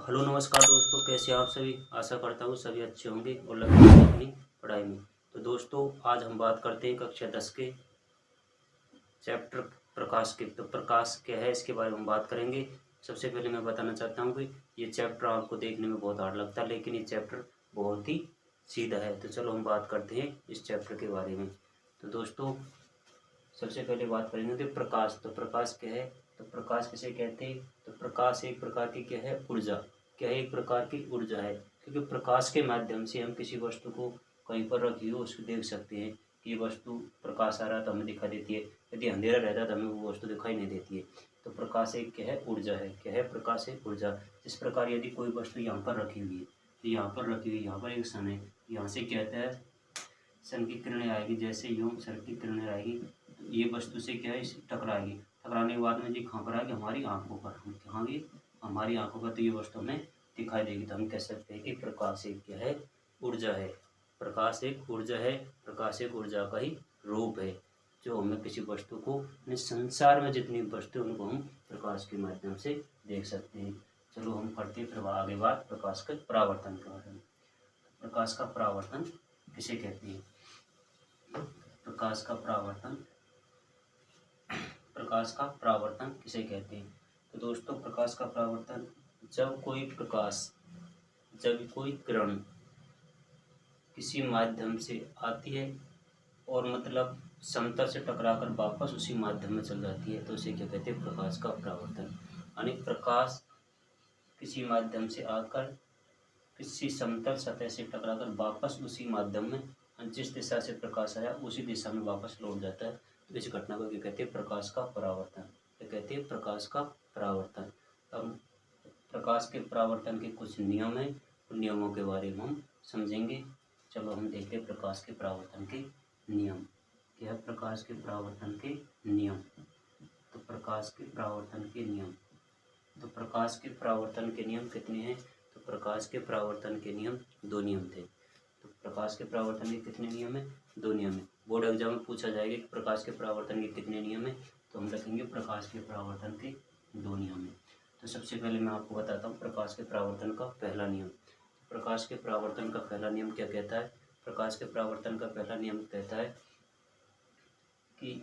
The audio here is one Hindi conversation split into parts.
हेलो नमस्कार दोस्तों, कैसे हैं आप सभी। आशा करता हूँ सभी अच्छे होंगे और लगे होंगे अपनी पढ़ाई में। तो दोस्तों आज हम बात करते हैं कक्षा 10 के चैप्टर प्रकाश के। तो प्रकाश क्या है इसके बारे में हम बात करेंगे। सबसे पहले मैं बताना चाहता हूँ कि ये चैप्टर आपको देखने में बहुत हार्ड लगता है, लेकिन ये चैप्टर बहुत ही सीधा है। तो चलो हम बात करते हैं इस चैप्टर के बारे में। तो दोस्तों सबसे पहले बात करेंगे कि प्रकाश। तो प्रकाश क्या है, तो प्रकाश किसे कहते हैं। तो प्रकाश एक प्रकार की क्या है, ऊर्जा। क्या है, एक प्रकार की ऊर्जा है, क्योंकि प्रकाश के माध्यम से हम किसी वस्तु को कहीं पर रखी हो उसको देख सकते हैं कि ये वस्तु प्रकाश आ रहा है तो हमें दिखाई देती है, यदि अंधेरा रहता है तो हमें वो वस्तु दिखाई नहीं देती है। तो प्रकाश एक क्या है, ऊर्जा है। क्या है, प्रकाश एक ऊर्जा। जिस प्रकार यदि कोई वस्तु यहाँ पर रखी हुई है, तो यहाँ पर रखी हुई, यहाँ पर एक सन है, यहाँ से कहता है सन की किरणें आएगी, जैसे यूं सन की किरणें आएगी तो ये वस्तु से क्या है, इस टकराएगी। टकराने के बाद में ये कहाँ पर आएगी, हमारी आंखों पर। हम कहाँ गई, हमारी आंखों पर, तो ये वस्तु हमें दिखाई देगी। तो हम कह सकते हैं कि प्रकाश एक क्या है, ऊर्जा है। प्रकाश एक ऊर्जा है। प्रकाश एक ऊर्जा का ही रूप है जो हमें किसी वस्तु को, संसार में जितनी वस्तु है उनको हम प्रकाश के माध्यम से देख सकते हैं। चलो हम करते हैं फिर आगे बात प्रकाश के परावर्तन के बारे में। प्रकाश का परावर्तन किसे कहते हैं। प्रकाश का परावर्तन, प्रकाश का परावर्तन किसे कहते हैं। तो दोस्तों प्रकाश का परावर्तन, जब कोई प्रकाश, जब कोई किरण किसी माध्यम से आती है और मतलब समतल से टकराकर वापस उसी माध्यम में चल जाती है, तो उसे क्या कहते हैं, प्रकाश का परावर्तन। यानी प्रकाश किसी माध्यम से आकर किसी समतल सतह से टकराकर वापस उसी माध्यम में, जिस दिशा से प्रकाश आया उसी दिशा में वापस लौट जाता है, तो इस घटना को क्या कहते हैं, प्रकाश का परावर्तन। क्या कहते हैं, प्रकाश का परावर्तन। अब प्रकाश के परावर्तन के कुछ नियम हैं, उन नियमों के बारे में हम समझेंगे। चलो हम देखते हैं प्रकाश के परावर्तन के नियम। क्या है, प्रकाश के परावर्तन के नियम। तो प्रकाश के परावर्तन के नियम, तो प्रकाश के परावर्तन के नियम कितने हैं। तो प्रकाश के परावर्तन के नियम दो नियम थे। तो प्रकाश के परावर्तन के कितने नियम है, दो नियम है। बोर्ड एग्जाम में पूछा जाएगा कि प्रकाश के परावर्तन के कितने नियम है, तो हम रखेंगे प्रकाश के परावर्तन के दो नियम है। तो सबसे पहले मैं आपको बताता हूँ प्रकाश के परावर्तन का पहला नियम। प्रकाश के परावर्तन का पहला नियम क्या कहता है। प्रकाश के परावर्तन का पहला नियम कहता है कि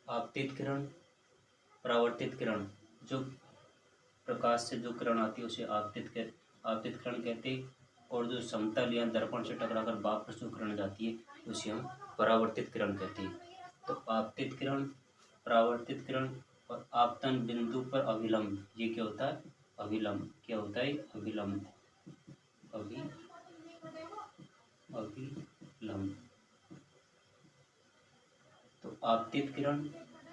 आपतित किरण, परावर्तित किरण, जो प्रकाश से जो किरण आती है उसे आपतित किरण कहते हैं, और जो समतल या दर्पण से टकराकर वापस जो किरण जाती है उसे हम परावर्तित किरण कहते हैं। तो आपतित किरण, परावर्तित किरण और आपतन बिंदु पर अभिलंब, ये क्या होता है, अभिलंब। क्या होता है, अभिलंब। अभिलंब। तो आपतित किरण,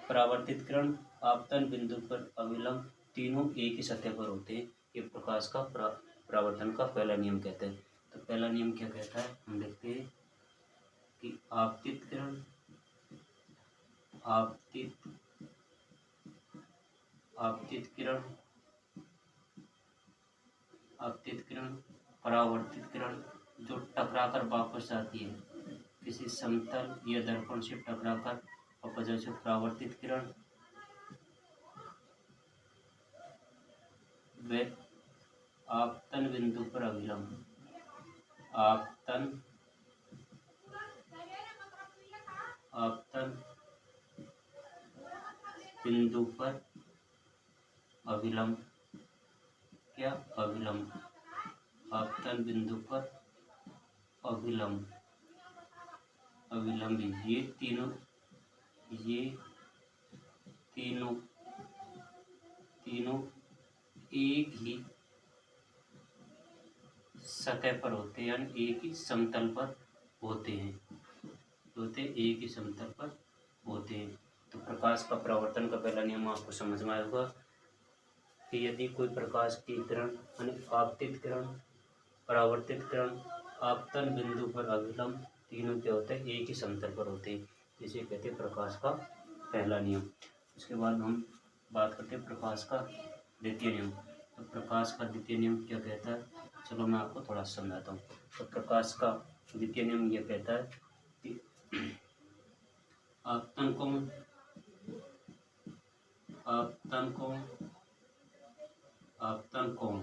परावर्तित किरण, आपतन बिंदु पर अभिलंब, तीनों एक ही सतह पर होते हैं। ये प्रकाश का परावर्तन का पहला नियम कहते हैं। तो पहला नियम क्या कहता है, हम देखते हैं कि आपतित किरण, आपतित किरण, आपतित किरण, परावर्तित किरण, जो टकराकर वापस आती है किसी समतल या दर्पण से टकराकर वापस जाती है, परावर्तित किरण व आपतन बिंदु पर अभिलंब, आपतन बिंदु पर अभिलंब। क्या, अभिलंब। आपतन बिंदु पर अभिलंब, अभिलंबी, ये तीनों एक ही सतह पर होते हैं, यानी एक ही समतल पर होते हैं, एक ही समतल पर होते हैं। तो प्रकाश का परावर्तन का पहला नियम आपको समझ में आएगा कि यदि कोई प्रकाश की किरण यानी आपतित किरण, परावर्तित किरण, आपतन बिंदु पर अभिलंब, तीनों क्या होते हैं, एक ही समतल पर होते हैं, जिसे कहते हैं प्रकाश का पहला नियम। उसके बाद हम बात करते हैं प्रकाश का द्वितीय नियम। तो प्रकाश का द्वितीय नियम क्या कहता है, चलो मैं आपको थोड़ा समझाता हूँ। तो प्रकाश का द्वितीय नियम यह कहता है कि आपतन कोण, आपतन कोण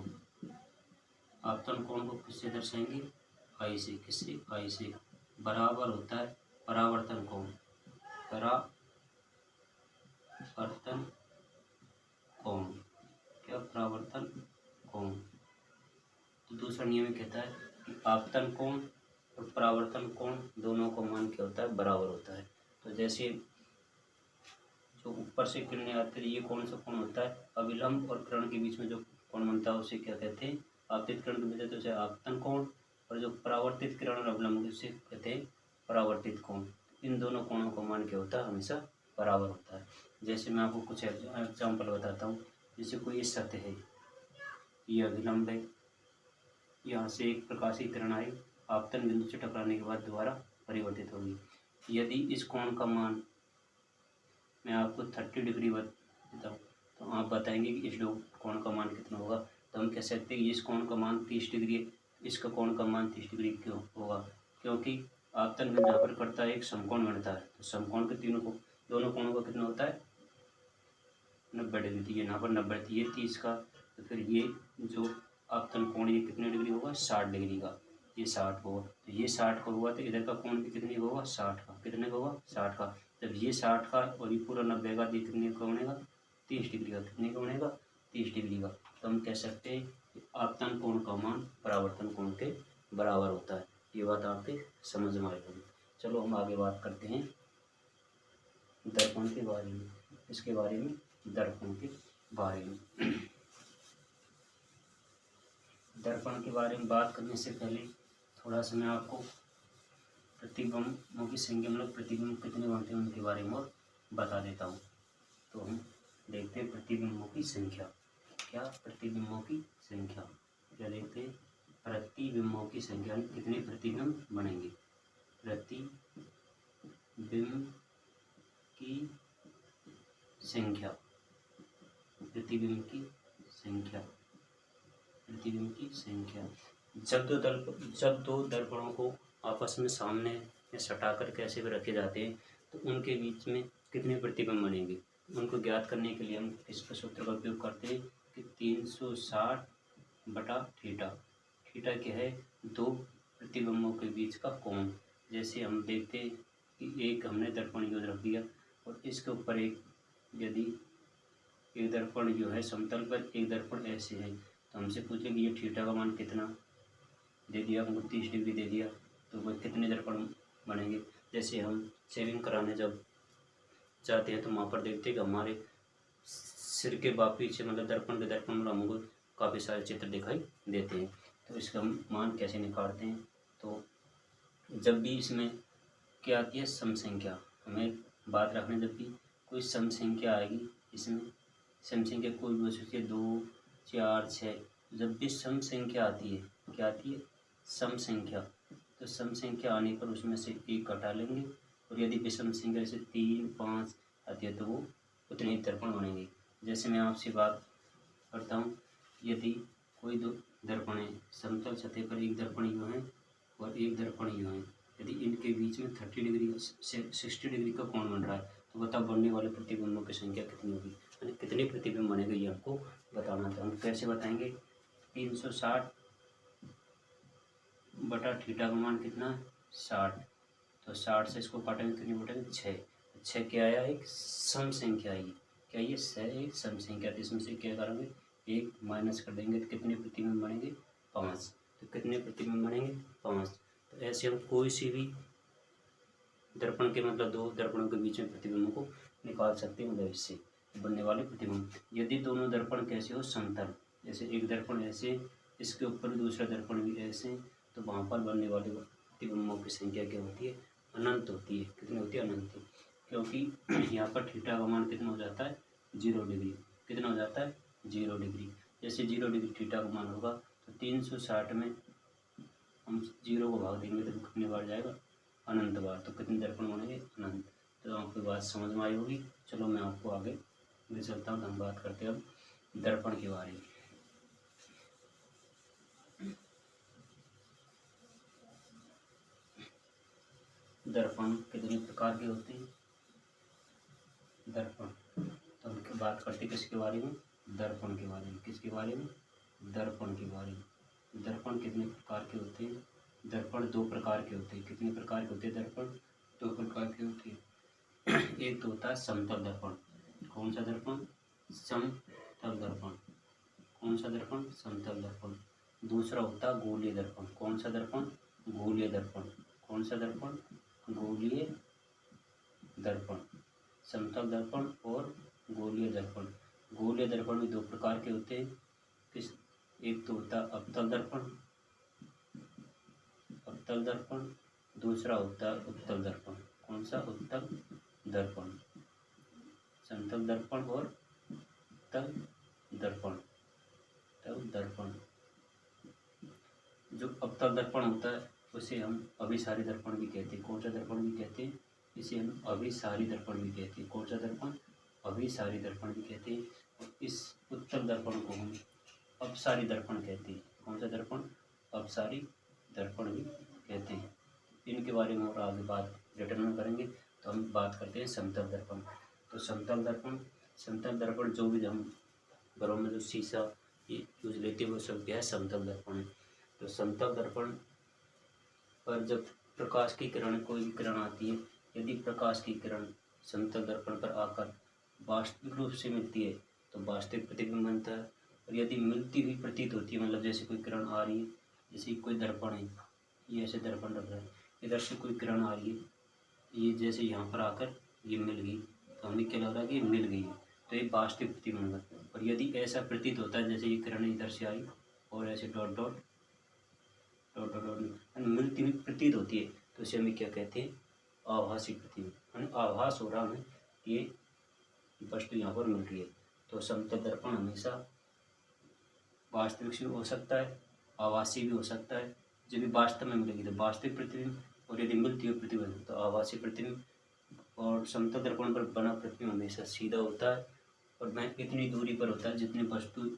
आपतन कोण को किससे दर्शाएंगे? आई से। किससे? आई से। बराबर होता है परावर्तन कोण। परावर्तन कोण क्या? परावर्तन कोण। तो दूसरा नियम कहता है कि आपतन कोण और परावर्तन कोण दोनों का मान क्या होता है? बराबर होता है। तो जैसे जो ऊपर से किरणें आती है, ये कौन सा कोण होता है? अभिलंब और किरण के बीच में जो कोण बनता है उसे क्या कहते हैं? आपतित किरण के बीच में उसे आपतन कोण, और जो परावर्तित किरण और अभिलंब उसे कहते हैं परावर्तित कोण। इन दोनों कोणों का मान क्या होता है? हमेशा बराबर होता है। जैसे मैं आपको कुछ एग्जाम्पल बताता हूँ। जैसे कोई सत्य है, ये अभिलंब है, यहाँ से एक प्रकाशीय किरण आई, आपतन बिंदु से टकराने के बाद दोबारा परिवर्तित होगी। यदि इस कोण का मान मैं आपको 30 डिग्री बताऊँ तो आप बताएंगे कि इस कोण का मान कितना होगा। तो हम कह सकते हैं कि इस कोण का मान 30 डिग्री है, इसका कोण का मान 30 डिग्री क्यों होगा? क्योंकि आपतन बिंदु जहाँ पर पड़ता है एक समकोण बनता है, तो समकोण के दोनों कोणों का कितना होता है? 90 डिग्री। थी यहाँ पर 90 थी, ये 30 का, तो फिर ये जो आपतन कोण ये कितने डिग्री होगा? 60 डिग्री का। ये 60 होगा, तो ये 60 का हुआ, तो इधर का कोण भी कितने का होगा? 60 का। कितने का होगा? 60 का। जब ये 60 का और ये पूरा 90 का, ये कितने का बनेगा? 30 डिग्री का। कितने का बनेगा? 30 डिग्री का। तो हम कह सकते हैं कि आपतन कोण का मान परावर्तन कोण के बराबर होता है। ये बात आपके समझ में आएगी। चलो हम आगे बात करते हैं दर्पण के बारे में। इसके बारे में दर्पण के बारे में दर्पण के बारे में बात करने से पहले थोड़ा सा मैं आपको प्रतिबिंबों की संख्या, मतलब प्रतिबिंब कितने बनते हैं उनके बारे में और बता देता हूँ। तो हम देखते हैं प्रतिबिंबों की संख्या। क्या? प्रतिबिंबों की संख्या। क्या देखते हैं? प्रतिबिंबों की संख्या, कितने प्रतिबिंब बनेंगे? प्रतिबिंब की संख्या। प्रतिबिंब की संख्या। प्रतिबिंब की संख्या। जब दो दर्पणों को आपस में सामने या सटाकर कैसे भी रखे जाते हैं तो उनके बीच में कितने प्रतिबिंब बनेंगे? उनको ज्ञात करने के लिए हम इसका सूत्र का उपयोग करते हैं कि 360/थीटा। थीटा क्या है? दो प्रतिबिंबों के बीच का कोण। जैसे हम देखते हैं कि एक हमने दर्पण यूँ रख दिया और इसके ऊपर यदि एक दर्पण जो है समतल पर, एक दर्पण ऐसे है, तो हमसे पूछे कि ये थीटा का मान कितना दे दिया, हमको 30 डिग्री दे दिया, तो वह कितने दर्पण बनेंगे? जैसे हम शेविंग कराने जब जाते हैं तो वहाँ पर देखते हैं कि हमारे सिर के पीछे, मतलब दर्पण के दर्पण में हमको काफ़ी सारे चित्र दिखाई देते हैं। तो इसका हम मान कैसे निकालते हैं? तो जब भी इसमें क्या आती है? सम संख्या। हमें बात रखना, जब भी कोई सम संख्या आएगी, इसमें सम संख्या कोई भी हो सकती है, 2, 4, 6। जब भी सम संख्या आती है, क्या आती है? सम संख्या। तो सम संख्या आने पर उसमें से एक घटा लेंगे, और यदि विषम संख्या जैसे 3, 5 आती है तो वो उतने ही दर्पण बनेंगे। जैसे मैं आपसे बात करता हूँ, यदि कोई दो दर्पण है, समतल सतह पर एक दर्पण यूँ है और एक दर्पण यूँ है, यदि इनके बीच में 30 डिग्री से 60 डिग्री का कोण बन रहा है, तो बताओ बनने वाले प्रतिबिंबों की संख्या कितनी होगी, यानी कितने प्रतिबिंब बनेंगे, ये हमको बताना था। हम कैसे बताएंगे? 360/थीटा का मान कितना है? 60। तो 60 से इसको काटेंगे, कितनी बटेंगे? 6। 6 क्या आया? एक सम संख्या आई। क्या ये 6 एक सम संख्या? तो इसमें से क्या करेंगे? एक माइनस कर देंगे, तो कितने प्रतिबिंब बनेंगे? 5। तो कितने प्रतिबिंब बनेंगे? 5। तो ऐसे हम कोई सी भी दर्पण के, मतलब दो दर्पणों के बीच में प्रतिबिंब को निकाल सकते हैं, मतलब इससे बनने वाले प्रतिबिंब। यदि दोनों दर्पण कैसे हो? समतल, जैसे एक दर्पण ऐसे, इसके ऊपर दूसरा दर्पण भी ऐसे, तो वहाँ पर बनने वाले प्रतिबिंबों की संख्या क्या होती है? अनंत होती है। कितनी होती है? अनंत। क्योंकि यहाँ पर थीटा का मान कितना हो जाता है? 0 डिग्री। कितना हो जाता है? 0 डिग्री। जैसे 0 डिग्री थीटा का मान होगा, तो 360 में हम 0 को भाग देंगे तो कितनी बार जाएगा? अनंत बार। तो कितने दर्पण बनेंगे? अनंत। तो आपको बात समझ में आई होगी। चलो मैं आपको आगे ले चलता हूँ। हम बात करते हैं अब दर्पण के बारे में। दर्पण कितने प्रकार के होते हैं? दर्पण, तो हम बात करते हैं किसके बारे में? दर्पण के बारे में। किसके बारे में? दर्पण के बारे में। दर्पण कितने प्रकार के होते हैं? दर्पण दो प्रकार के होते हैं। कितने प्रकार के होते हैं दर्पण? दो प्रकार के होते हैं। एक तो होता है समतल दर्पण। कौन सा दर्पण? समतल दर्पण। कौन सा दर्पण? समतल दर्पण। दूसरा होता है गोलीय दर्पण। कौन सा दर्पण? गोलीय दर्पण। कौन सा दर्पण? गोलीय दर्पण। समतल दर्पण और गोलीय दर्पण। गोलीय दर्पण भी दो प्रकार के होते हैं। किस? एक तो होता है अवतल दर्पण, अवतल दर्पण। दूसरा होता है उत्तल दर्पण। कौन सा? उत्तल दर्पण। समतल दर्पण और उत्तल दर्पण। तल दर्पण। जो अवतल दर्पण होता है उसे हम अभिसारी दर्पण भी कहते हैं। कौन सा दर्पण भी कहते हैं? इसे हम अभिसारी दर्पण भी कहते हैं। कौन सा दर्पण? अभिसारी दर्पण भी कहते हैं। और इस उत्तल दर्पण को हम अपसारी दर्पण कहते हैं। कौन सा दर्पण? अपसारी दर्पण भी कहते हैं। इनके बारे में और आगे बात डिटेल में करेंगे। तो हम बात करते हैं समतल दर्पण। तो समतल दर्पण जो भी हम घरों में जो शीशा यूज लेते हैं वो सब क्या है? समतल दर्पण है। तो समतल दर्पण पर जब प्रकाश की किरण, कोई भी किरण आती है, यदि प्रकाश की किरण समतल दर्पण पर आकर वास्तविक रूप से मिलती है तो वास्तविक प्रतिबिंब बनता है। और यदि मिलती हुई प्रतीत होती है, मतलब जैसे कोई किरण आ रही है, जैसे कोई दर्पण है, ये ऐसे दर्पण रख रहा है, इधर से कोई किरण आ रही है, ये जैसे यहाँ पर आकर ये मिल गई तो हमें क्या लग रहा है कि ये मिल गई है, तो ये वास्तविक प्रतिबिंब बनता है। और यदि ऐसा प्रतीत होता है जैसे ये किरण इधर से आई और ऐसे dot dot dot dot dot मिलती हुई प्रतीत होती है तो इसे हमें क्या कहते हैं? आभासी प्रतिबिंब। आभास हो रहा हमें ये वस्तु यहाँ पर मिल रही है। तो समतल दर्पण हमेशा वास्तविक भी हो सकता है, आभासी भी हो सकता है। जब भी वास्तव में मिलेगी तो वास्तविक प्रतिबिंब, और यदि मिलती हुई प्रतिबिंब तो आभासी प्रतिबिंब। और समतल दर्पण पर बना प्रतिबिंब हमेशा सीधा होता है और वह इतनी दूरी पर होता है जितनी वस्तु,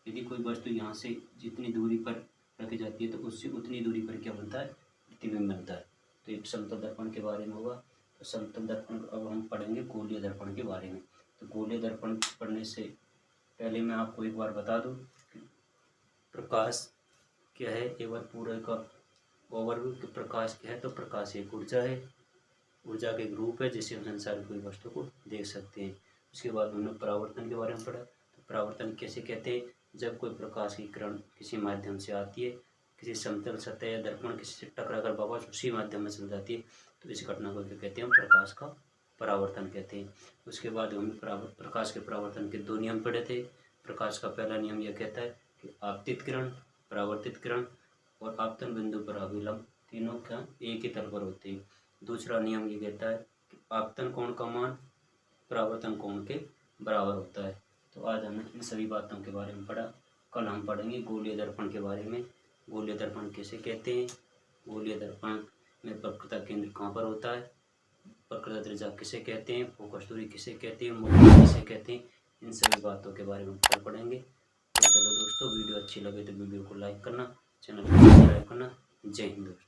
यदि कोई वस्तु यहाँ से जितनी दूरी पर रखी जाती है तो उससे उतनी दूरी पर क्या बनता है? प्रतिबिंब बनता है। तो एक समतल दर्पण के बारे में होगा। तो समतल दर्पण अब हम पढ़ेंगे गोलीय दर्पण के बारे में। तो गोलीय दर्पण पढ़ने से पहले मैं आपको एक बार बता दूं कि प्रकाश क्या है। एक बार पूरे का ओवरव्यू कि प्रकाश क्या है। तो प्रकाश एक ऊर्जा है, ऊर्जा के एक रूप है जिससे हम संसार की कोई वस्तु को देख सकते हैं। उसके बाद हमने परावर्तन के बारे में पढ़ा। तो परावर्तन कैसे कहते हैं? जब कोई प्रकाश की किरण किसी माध्यम से आती है, किसी समतल सतह या दर्पण किसी से टकराकर वापस उसी माध्यम में चल जाती है, तो इस घटना को क्या कहते हैं? हम प्रकाश का परावर्तन कहते हैं। उसके बाद हमने प्रकाश के परावर्तन के दो नियम पढ़े थे। प्रकाश का पहला नियम यह कहता है कि आपतित किरण, परावर्तित किरण और आपतन बिंदु पर अभिलंब तीनों क्या एक ही तल पर होते हैं। दूसरा नियम ये कहता है कि आपतन कोण का मान परावर्तन कोण के बराबर होता है। तो आज हमने इन सभी बातों के बारे में पढ़ा। कल हम पढ़ेंगे गोलीय दर्पण के बारे में। गोलीय दर्पण किसे कहते हैं? गोलीय दर्पण में वक्रता केंद्र कहाँ पर होता है? वक्रता त्रिज्या किसे कहते हैं? फोकस दूरी किसे कहते हैं? मूल्य किसे कहते हैं? इन सभी बातों के बारे में कल पढ़ेंगे। तो चलो दोस्तों, वीडियो अच्छी लगे तो वीडियो को लाइक करना, चैनल को सब्सक्राइब करना। जय हिंद दोस्तों।